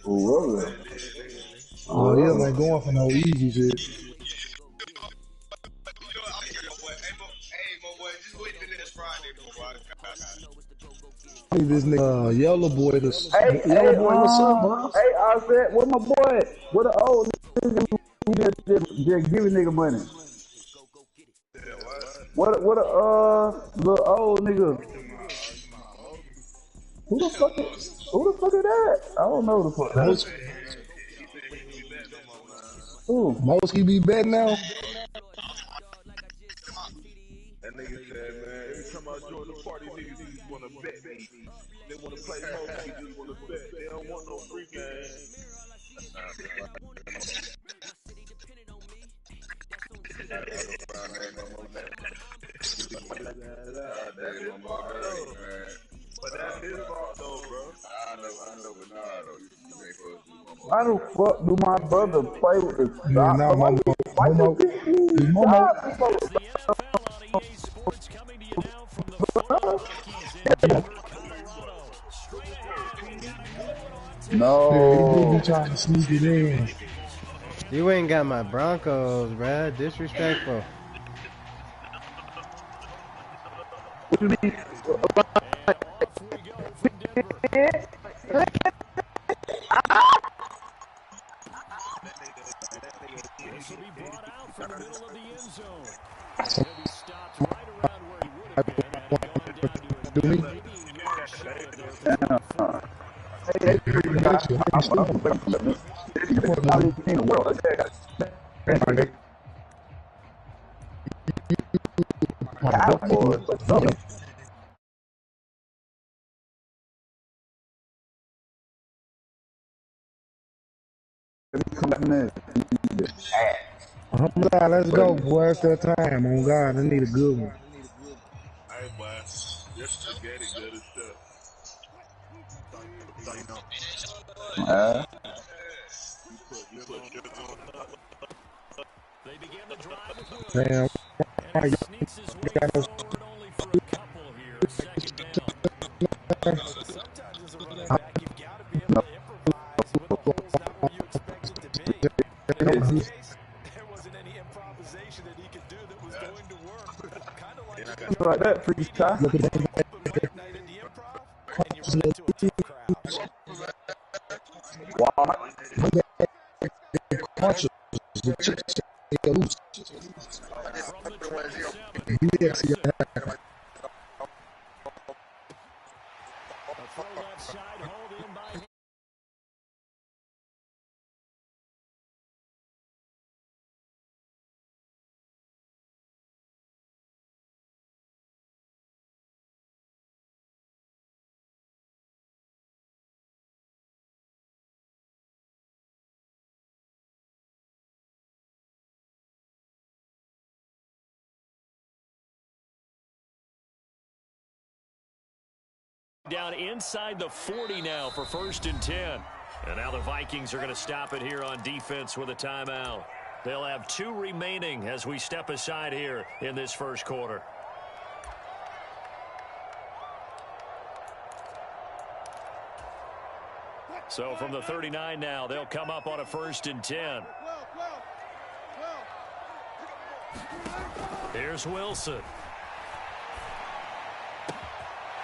Oh, really? Oh, he ain't going for no easy shit. I need this nigga yellow boy to yellow boy. What's up, bro? Hey, I said, what my boy? What the old nigga who just giving nigga money? What the old nigga? Who the fuck is that? I don't know who the fuck that is. Who? Most be betting now. That nigga said, man, every time I join the party, niggas just want to bet me. They want to play most, they just want to bet. They don't want no free game. But that's his fault, though, bro. I know, but nah, though. You ain't supposed to do Why the fuck do my brother play with the Yeah, stop? now Why Momo. you Is keep Momo. NFL on EA Sports coming to you now from the Footy Monkeys in Denver, Colorado. Straight ahead, we got going on tonight. Yeah, he do No. be trying to sneak it in. You ain't got my Broncos, bruh. Disrespectful. What you mean? And off we go from Denver. This will be brought out from the middle of the end zone. He'll be stopped right around where he would have been had it gone down to his Do me? knee. Maybe a yard short there for 24. Hey, I get you. I'm stupid. in the world. Cowboys. I'm glad. Let's go, boy. It's that time. Oh, God. I need a good one. Hey, boy. Just spaghetti good as stuff. You put They begin the drive with Damn. Williams. And he sneaks his way forward only for a couple here. Second down. Sometimes as a running back, you've got to be able to improvise when the hole's not where you expect it to be. And in this case, there wasn't any improvisation that he could do that was going to work. Kind of like Like that, free shot. open mic night at the Improv, and you run into a tough crowd. Crunches. The chips stay loose. From the 27. Yes, yeah. A throw left side, hold in by down inside the 40 now for 1st and 10. And now the Vikings are going to stop it here on defense with a timeout. They'll have 2 remaining as we step aside here in this first quarter. So from the 39 now, they'll come up on a 1st and 10. Here's Wilson.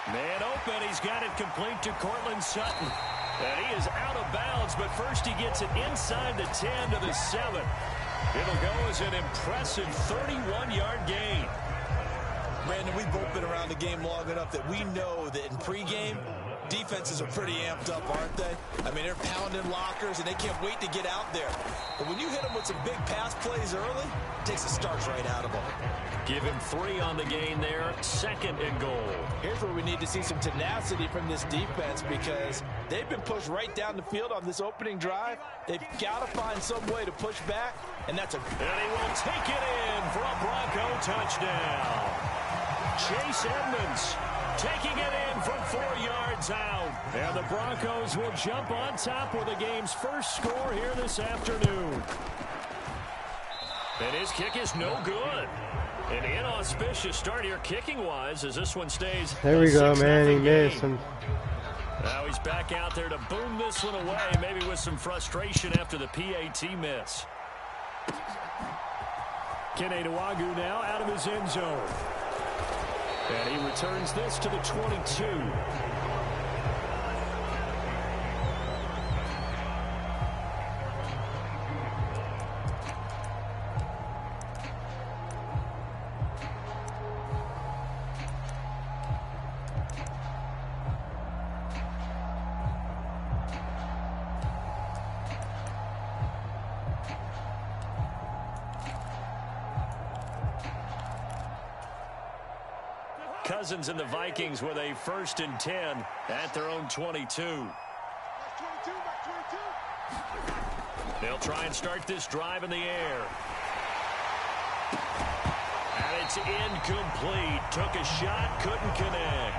Man open, he's got it complete to Cortland Sutton. And he is out of bounds, but first he gets it inside the 10 to the 7. It'll go as an impressive 31-yard gain. Brandon, we've both been around the game long enough that we know that in pregame, defenses are pretty amped up, aren't they? I mean, they're pounding lockers, and they can't wait to get out there. But when you hit them with some big pass plays early, it takes the starch right out of them. Give him 3 on the gain there, 2nd and goal. Here's where we need to see some tenacity from this defense because they've been pushed right down the field on this opening drive. They've got to find some way to push back, and that's a... And he will take it in for a Bronco touchdown. Chase Edmonds taking it in from 4 yards out. And the Broncos will jump on top with the game's first score here this afternoon. And his kick is no good. An inauspicious start here kicking-wise as this one stays. There we go, man. He missed him. Now he's back out there to boom this one away, maybe with some frustration after the PAT miss. Kene Nwangwu now out of his end zone. And he returns this to the 22. Cousins and the Vikings with a 1st and 10 at their own 22. They'll try and start this drive in the air. And it's incomplete. Took a shot, couldn't connect.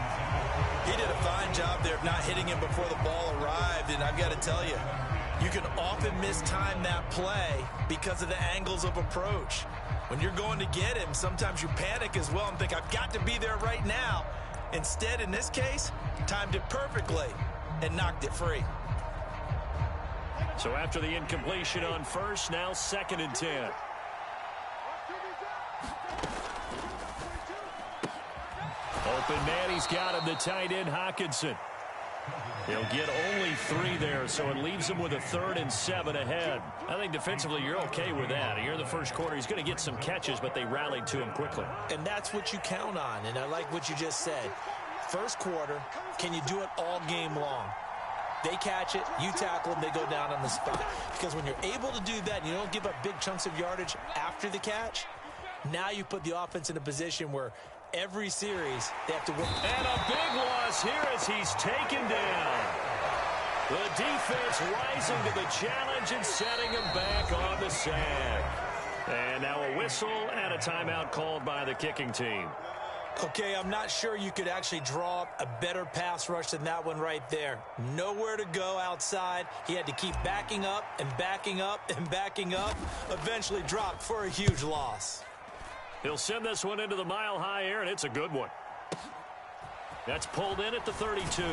He did a fine job there of not hitting him before the ball arrived, and I've got to tell you, you can often mistime that play because of the angles of approach. When you're going to get him, sometimes you panic as well and think, I've got to be there right now. Instead, in this case, timed it perfectly and knocked it free. So after the incompletion on 1st, now 2nd and 10. Open man, he's got him, the tight end, Hockenson. He'll get only 3 there, so it leaves him with a 3rd and 7 ahead. I think defensively you're okay with that. Here in the first quarter, he's going to get some catches, but they rallied to him quickly. And that's what you count on, and I like what you just said. First quarter, can you do it all game long? They catch it, you tackle them, they go down on the spot. Because when you're able to do that and you don't give up big chunks of yardage after the catch, now you put the offense in a position where every series they have to work. And a big loss here as he's taken down. The defense rising to the challenge and setting him back on the sack. And now a whistle and a timeout called by the kicking team. Okay, I'm not sure you could actually draw up a better pass rush than that one right there. Nowhere to go outside. He had to keep backing up and backing up and backing up. Eventually dropped for a huge loss. He'll send this one into the mile-high air, and it's a good one. That's pulled in at the 32.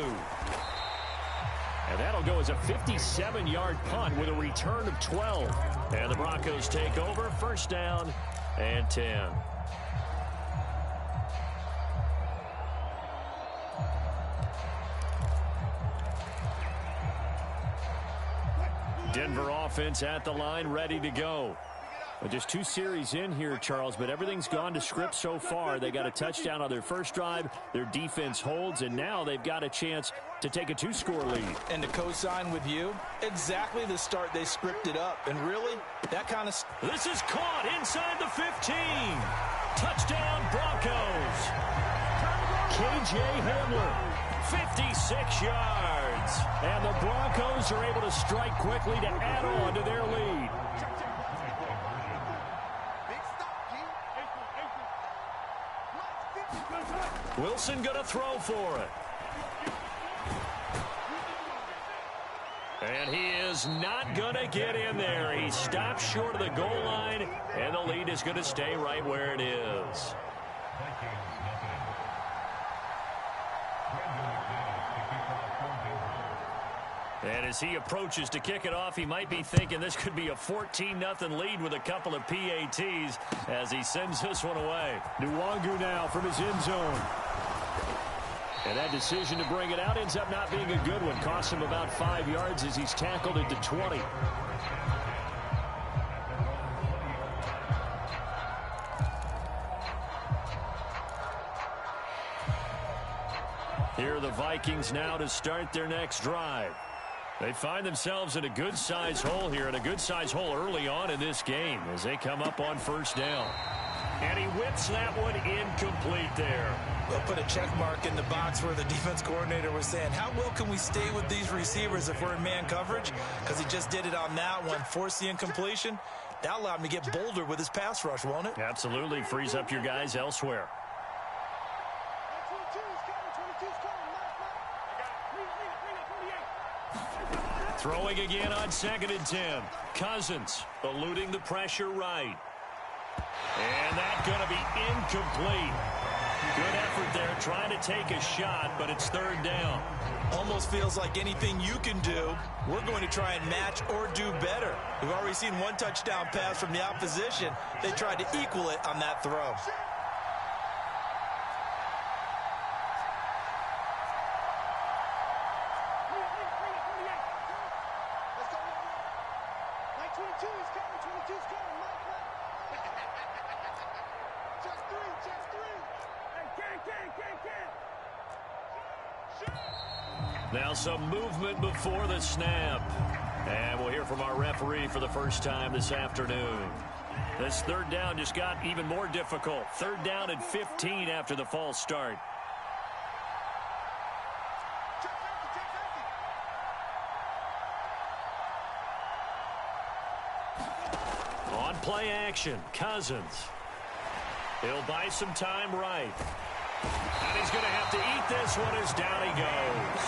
And that'll go as a 57-yard punt with a return of 12. And the Broncos take over, 1st down and 10. Denver offense at the line, ready to go. Just 2 series in here, Charles, but everything's gone to script so far. They got a touchdown on their first drive. Their defense holds, and now they've got a chance to take a 2-score lead. And to co-sign with you, exactly the start they scripted up. And really, that kind of... This is caught inside the 15. Touchdown, Broncos. K.J. Hamler, 56 yards. And the Broncos are able to strike quickly to add on to their lead. Wilson going to throw for it. And he is not going to get in there. He stops short of the goal line, and the lead is going to stay right where it is. And as he approaches to kick it off, he might be thinking this could be a 14-0 lead with a couple of PATs as he sends this one away. Nwangwu now from his end zone. And that decision to bring it out ends up not being a good one. Costs him about 5 yards as he's tackled into 20. Here are the Vikings now to start their next drive. They find themselves in a good-sized hole here, and a good-sized hole early on in this game as they come up on 1st down. And he whips that one incomplete there. They'll put a check mark in the box where the defense coordinator was saying, how well can we stay with these receivers if we're in man coverage? Because he just did it on that one, forced the incompletion. That allowed him to get bolder with his pass rush, won't it? Absolutely. Frees up your guys elsewhere. Throwing again on 2nd and 10. Cousins eluding the pressure right. And that's going to be incomplete. Good effort there, trying to take a shot, but it's third down. Almost feels like anything you can do, we're going to try and match or do better. We've already seen one touchdown pass from the opposition. They tried to equal it on that throw. Now some movement before the snap. And we'll hear from our referee for the first time this afternoon. This third down just got even more difficult. Third down and 15 after the false start. On play action, Cousins. He'll buy some time right. And he's going to have to eat this one as down he goes.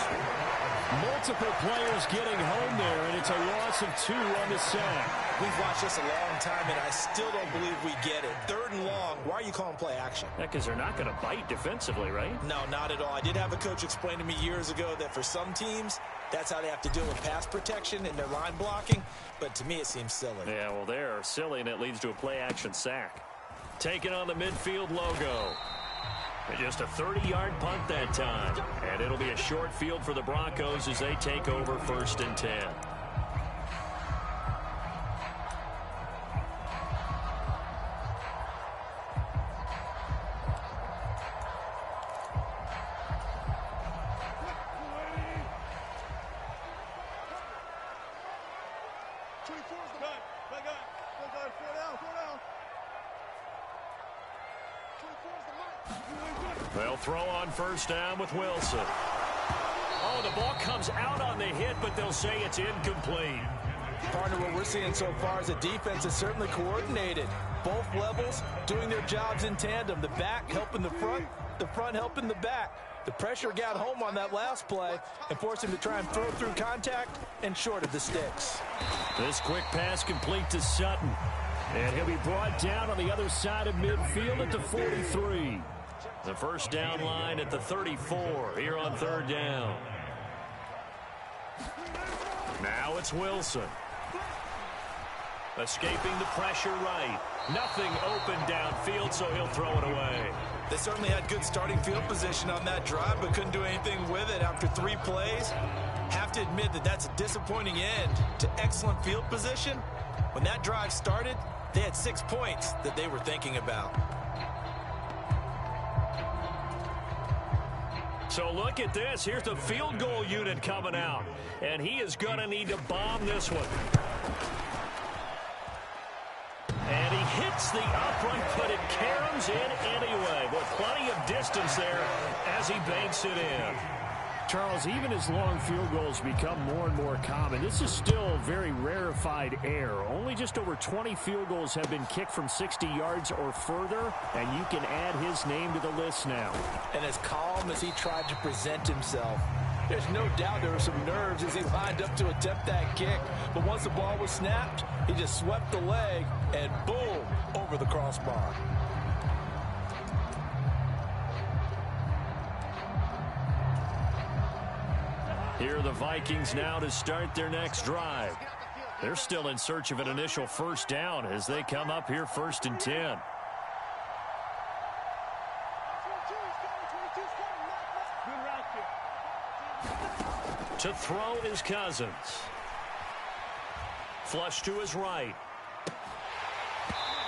Multiple players getting home there, and it's a loss of 2 on the sack. We've watched this a long time, and I still don't believe we get it. Third and long, why are you calling play action? Yeah, because they're not going to bite defensively, right? No, not at all. I did have a coach explain to me years ago that for some teams, that's how they have to deal with pass protection and their line blocking, but to me it seems silly. Yeah, well, they're silly, and it leads to a play action sack. Taking on the midfield logo. And just a 30-yard punt that time. And it'll be a short field for the Broncos as they take over 1st and 10. They'll throw on 1st down with Wilson. Oh, the ball comes out on the hit, but they'll say it's incomplete. Partner, what we're seeing so far is a defense is certainly coordinated. Both levels doing their jobs in tandem. The back helping the front helping the back. The pressure got home on that last play and forced him to try and throw through contact and short of the sticks. This quick pass complete to Sutton. And he'll be brought down on the other side of midfield at the 43. The 1st down line at the 34 here on 3rd down. Now it's Wilson. Escaping the pressure right. Nothing open downfield, so he'll throw it away. They certainly had good starting field position on that drive, but couldn't do anything with it after 3 plays. Have to admit that that's a disappointing end to excellent field position. When that drive started, they had 6 points that they were thinking about. So look at this. Here's the field goal unit coming out. And he is going to need to bomb this one. And he hits the upright, but it caroms in anyway. With plenty of distance there as he banks it in. Charles, even as long field goals become more and more common, this is still very rarefied air. Only just over 20 field goals have been kicked from 60 yards or further, and you can add his name to the list now. And as calm as he tried to present himself, there's no doubt there were some nerves as he lined up to attempt that kick. But once the ball was snapped, he just swept the leg and boom, over the crossbar. Here are the Vikings now to start their next drive. They're still in search of an initial 1st down as they come up here 1st and 10. To throw is Cousins. Flush to his right.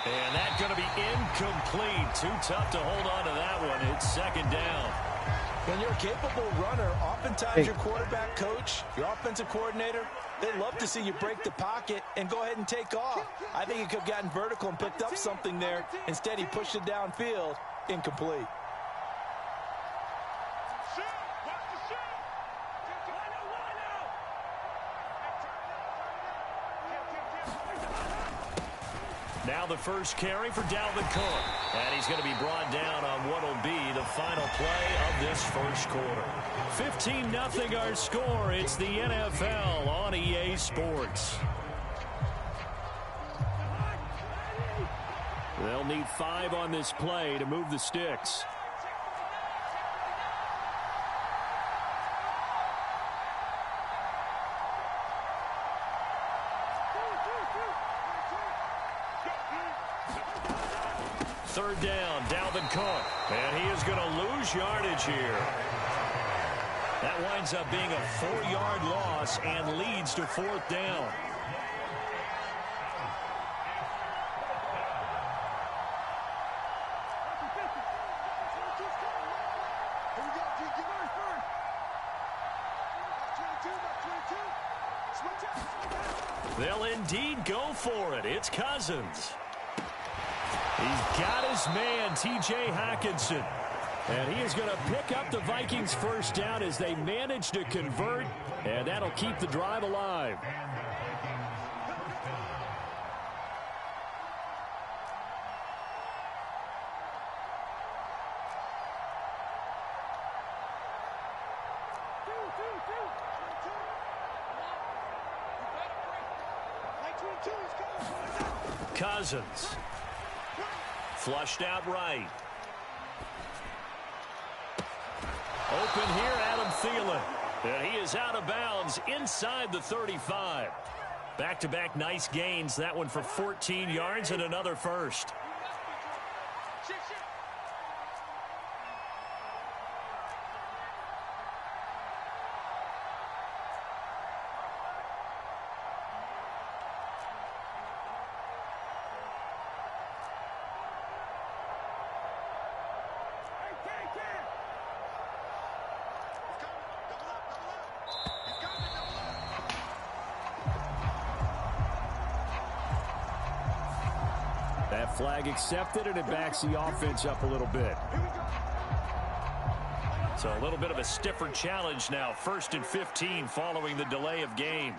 And that's going to be incomplete. Too tough to hold on to that one. It's 2nd down. When you're a capable runner, oftentimes your quarterback coach, your offensive coordinator, they love to see you break the pocket and go ahead and take off. I think he could have gotten vertical and picked up something there. Instead, he pushed it downfield. Incomplete. Now the first carry for Dalvin Cook. And he's going to be brought down on what will be the final play of this 1st quarter. 15-0 our score. It's the NFL on EA Sports. They'll need 5 on this play to move the sticks. Third down, Dalvin Cook. And he is going to lose yardage here. That winds up being a 4-yard loss and leads to fourth down. They'll indeed go for it. It's Cousins. He's got his man, T.J. Hockenson. And he is going to pick up the Vikings' first down as they manage to convert, and that'll keep the drive alive. Cousins. Flushed out right. Open here, Adam Thielen. And he is out of bounds inside the 35. Back-to-back nice gains. That one for 14 yards and another first. That flag accepted, and it backs the offense up a little bit. So a little bit of a stiffer challenge now. 1st and 15 following the delay of game.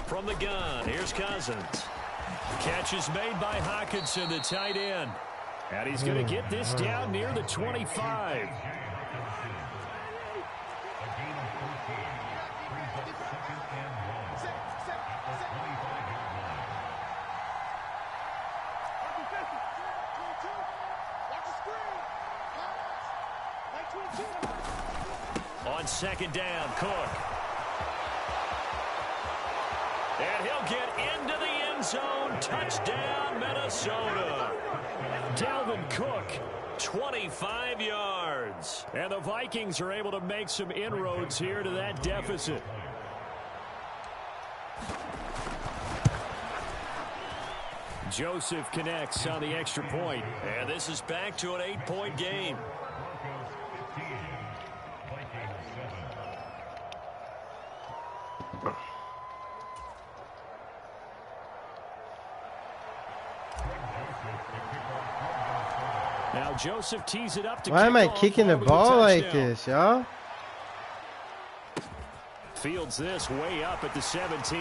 From the gun, here's Cousins. Catch is made by Hockenson, the tight end. And he's going to get this down near the 25. On second down, Cook. And he'll get into the end zone. Touchdown, Minnesota. Dalvin Cook, 25 yards. And the Vikings are able to make some inroads here to that deficit. Joseph connects on the extra point. And this is back to an 8-point game. Now Joseph tees it up to Why am I off kicking the with a ball like touchdown. this, y'all? Fields this way up at the 17.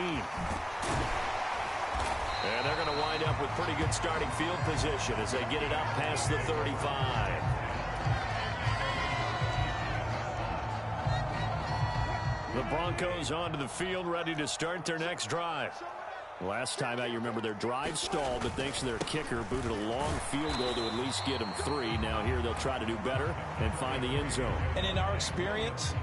And they're going to wind up with pretty good starting field position as they get it up past the 35. The Broncos onto the field, ready to start their next drive. Last time out, you remember their drive stalled, but thanks to their kicker, booted a long field goal to at least get them 3. Now here they'll try to do better and find the end zone. And in our experience,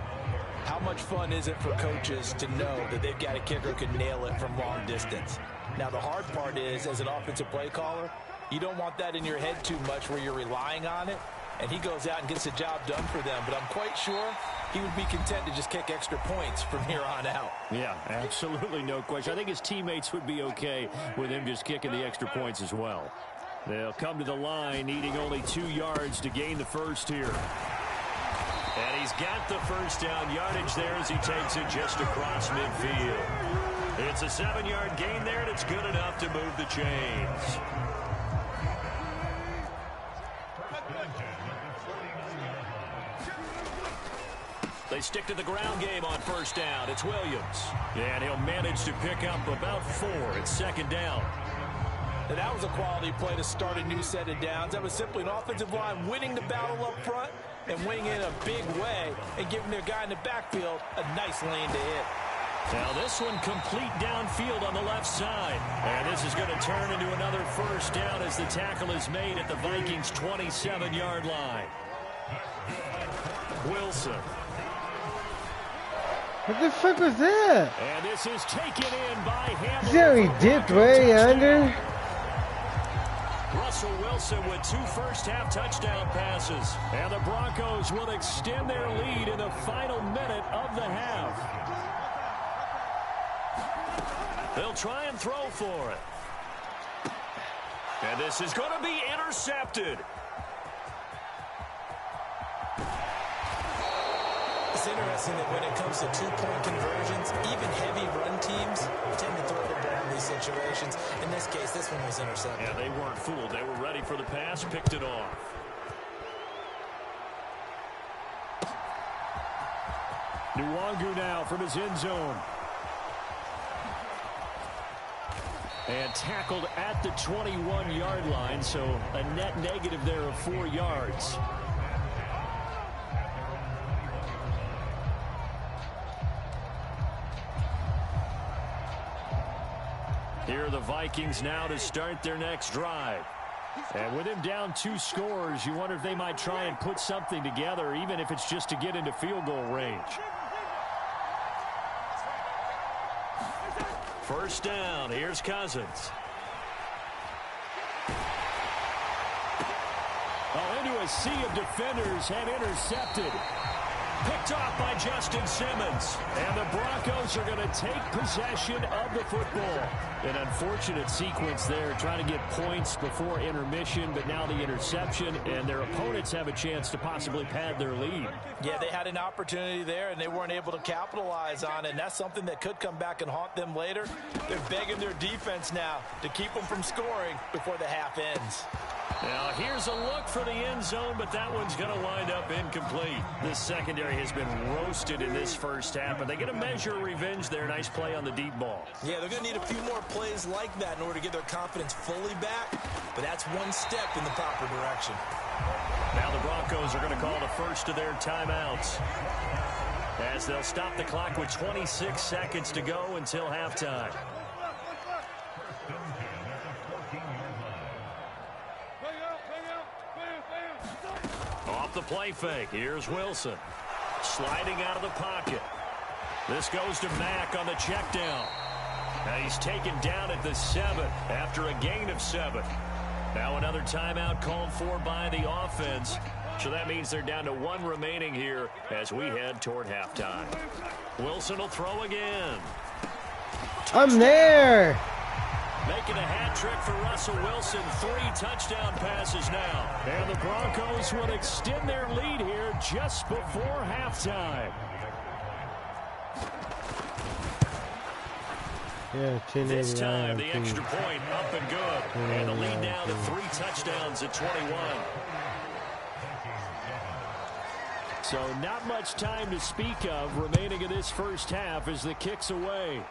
how much fun is it for coaches to know that they've got a kicker who can nail it from long distance? Now the hard part is, as an offensive play caller, you don't want that in your head too much where you're relying on it, and he goes out and gets the job done for them. But I'm quite sure he would be content to just kick extra points from here on out. Yeah, absolutely, no question. I think his teammates would be okay with him just kicking the extra points as well. They'll come to the line, needing only 2 yards to gain the first here. And he's got the first down yardage there as he takes it just across midfield. It's a 7-yard gain there, and it's good enough to move the chains. They stick to the ground game on first down. It's Williams. And he'll manage to pick up about 4 at second down. And that was a quality play to start a new set of downs. That was simply an offensive line winning the battle up front and winning in a big way and giving their guy in the backfield a nice lane to hit. Now this one complete downfield on the left side. And this is going to turn into another first down as the tackle is made at the Vikings' 27-yard line. Wilson. What the fuck was that? And this is taken in by Hamilton. See how he dipped way under? Russell Wilson with 2 first-half touchdown passes. And the Broncos will extend their lead in the final minute of the half. They'll try and throw for it. And this is going to be intercepted. It's interesting that when it comes to two-point conversions, even heavy run teams tend to throw the ball in these situations. In this case, this one was intercepted. Yeah, they weren't fooled. They were ready for the pass, picked it off. Nwangu now from his end zone. And tackled at the 21-yard line, so a net negative there of 4 yards. Here are the Vikings now to start their next drive. And with him down 2 scores, you wonder if they might try and put something together, even if it's just to get into field goal range. First down, here's Cousins. Oh, into a sea of defenders and intercepted. Picked off by Justin Simmons. And the Broncos are going to take possession of the football. An unfortunate sequence there, trying to get points before intermission, but now the interception, and their opponents have a chance to possibly pad their lead. Yeah, they had an opportunity there, and they weren't able to capitalize on it, and that's something that could come back and haunt them later. They're begging their defense now to keep them from scoring before the half ends. Now, here's a look for the end zone, but that one's going to wind up incomplete. This secondary has been roasted in this first half, but they get a measure of revenge there. Nice play on the deep ball. Yeah, they're going to need a few more plays like that in order to get their confidence fully back, but that's one step in the proper direction. Now the Broncos are going to call the first of their timeouts, as they'll stop the clock with 26 seconds to go until halftime. Off the play fake, here's Wilson. Sliding out of the pocket. This goes to Mack on the check down. And he's taken down at the 7 after a gain of 7. Now another timeout called for by the offense. So that means they're down to 1 remaining here as we head toward halftime. Wilson will throw again. I'm there. Making a hat trick for Russell Wilson. 3 touchdown passes now. And the Broncos will extend their lead here just before halftime. Yeah, This time, the extra point up and good. And the lead now to 3 touchdowns at 21. So not much time to speak of remaining in this first half as the kick's away.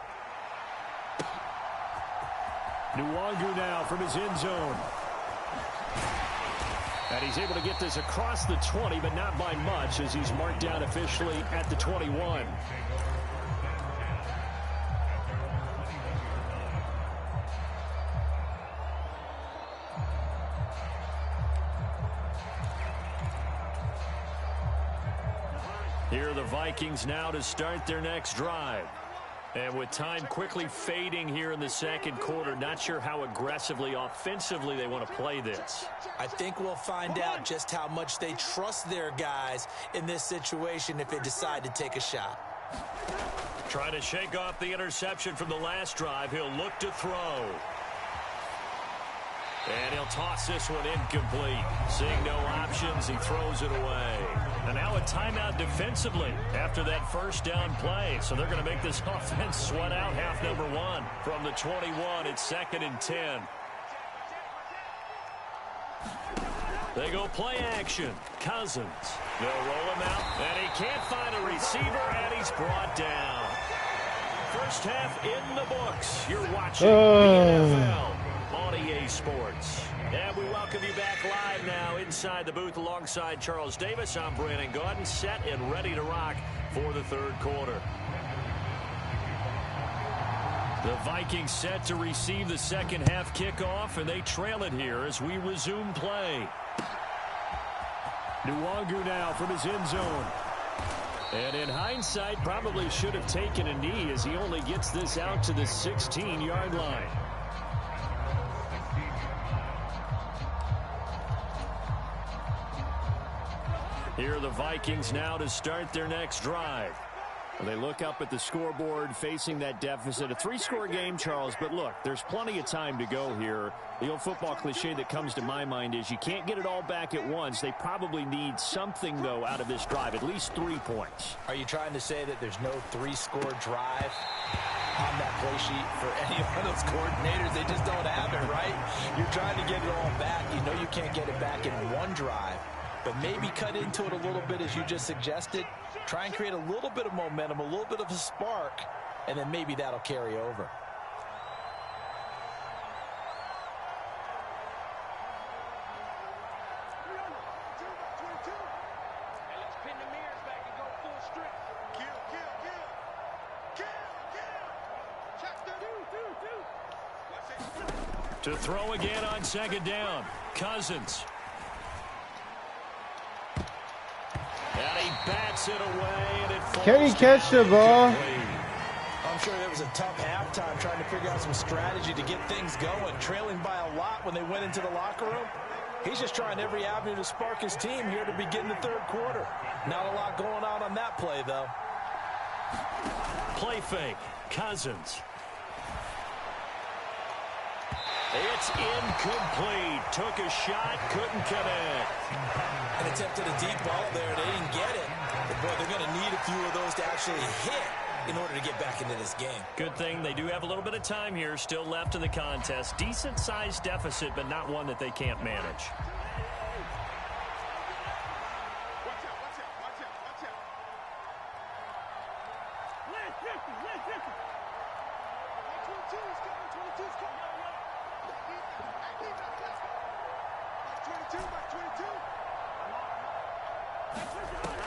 Nwangu now from his end zone. And he's able to get this across the 20, but not by much, as he's marked down officially at the 21. Here are the Vikings now to start their next drive. And with time quickly fading here in the second quarter, not sure how aggressively, offensively they want to play this. I think we'll find out just how much they trust their guys in this situation if they decide to take a shot. Trying to shake off the interception from the last drive. He'll look to throw. And he'll toss this one incomplete. Seeing no options, he throws it away. And now a timeout defensively after that first down play. So they're going to make this offense sweat out half number 1. From the 21, it's 2nd and 10. They go play action. Cousins. They'll roll him out, and he can't find a receiver, and he's brought down. First half in the books. You're watching the NFL on EA inside the booth alongside Charles Davis. I'm Brandon Gaudin, set and ready to rock for the third quarter. The Vikings set to receive the second half kickoff, and they trail it here as we resume play. Nwangu now from his end zone. And in hindsight, probably should have taken a knee as he only gets this out to the 16-yard line. Here are the Vikings now to start their next drive. They look up at the scoreboard facing that deficit. A three-score game, Charles, but look, there's plenty of time to go here. The old football cliche that comes to my mind is you can't get it all back at once. They probably need something, though, out of this drive, at least 3 points. Are you trying to say that there's no three-score drive on that play sheet for any one of those coordinators? They just don't have it, right? You're trying to get it all back. You know you can't get it back in one drive. But maybe cut into it a little bit as you just suggested. Try and create a little bit of momentum, a little bit of a spark, and then maybe that'll carry over. To throw again on second down, Cousins. And he bats it away, and it falls. Can he catch the ball? I'm sure it was a tough halftime trying to figure out some strategy to get things going. Trailing by a lot when they went into the locker room. He's just trying every avenue to spark his team here to begin the third quarter. Not a lot going on that play, though. Play fake, Cousins. It's incomplete. Took a shot, couldn't connect. And attempted a deep ball there. They didn't get it. But boy, they're going to need a few of those to actually hit in order to get back into this game. Good thing they do have a little bit of time here still left in the contest. Decent-sized deficit, but not one that they can't manage.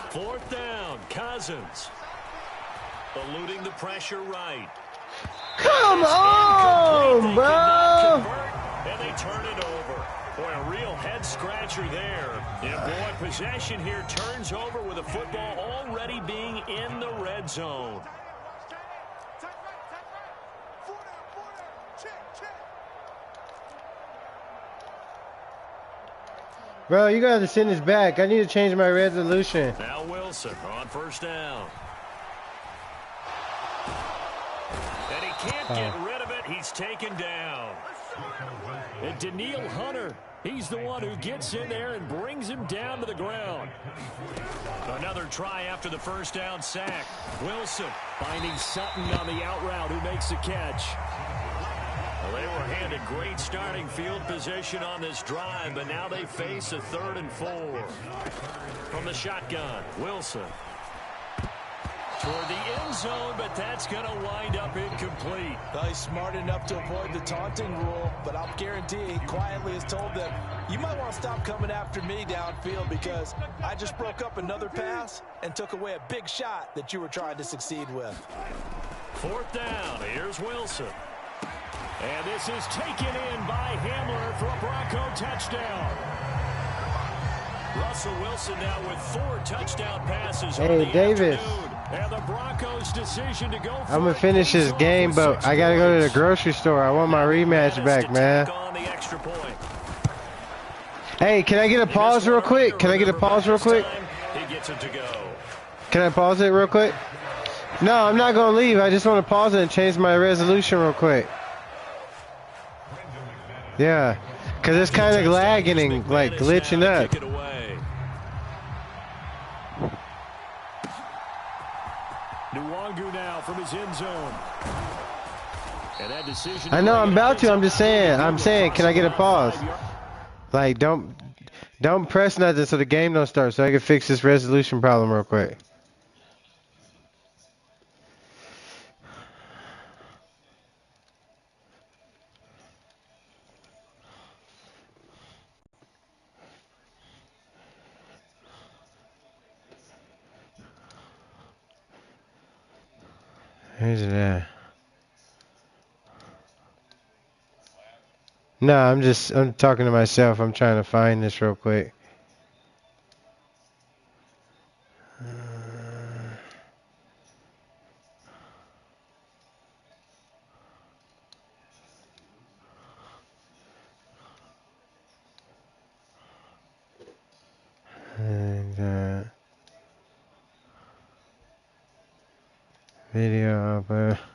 Fourth down, Cousins. Eluding the pressure right. Come on, bro. And they turn it over. Boy, a real head-scratcher there. And boy, possession here turns over with a football already being in the red zone. Bro, you got to send this back. I need to change my resolution. Now Wilson on first down. And he can't get rid of it. He's taken down. And Daniil Hunter, he's the one who gets in there and brings him down to the ground. Another try after the first down sack. Wilson finding Sutton on the out route who makes the catch. Well, they were handed great starting field position on this drive, but now they face a 3rd and 4. From the shotgun, Wilson. Toward the end zone, but that's going to wind up incomplete. Well, he's smart enough to avoid the taunting rule, but I'll guarantee he quietly has told them, you might want to stop coming after me downfield because I just broke up another pass and took away a big shot that you were trying to succeed with. Fourth down, here's Wilson. And this is taken in by Hamler for a Bronco touchdown. Russell Wilson now with 4 touchdown passes. Hey, Davis. And the Broncos' decision to go for I'm going to finish this game, but I got to go to the grocery store. I want my rematch back, man. Hey, can I get a pause real quick? Can I get a pause real quick? He gets it to go. Can I pause it real quick? No, I'm not going to leave. I just want to pause it and change my resolution real quick. Yeah, because it's kind of lagging and like glitching up. Nwangu now from his end zone. And that decision. I know I'm about to. I'm just saying. I'm saying, can I get a pause? Like, don't press nothing so the game don't start, so I can fix this resolution problem real quick. Where's it at? No, I'm talking to myself. I'm trying to find this real quick. And video upload.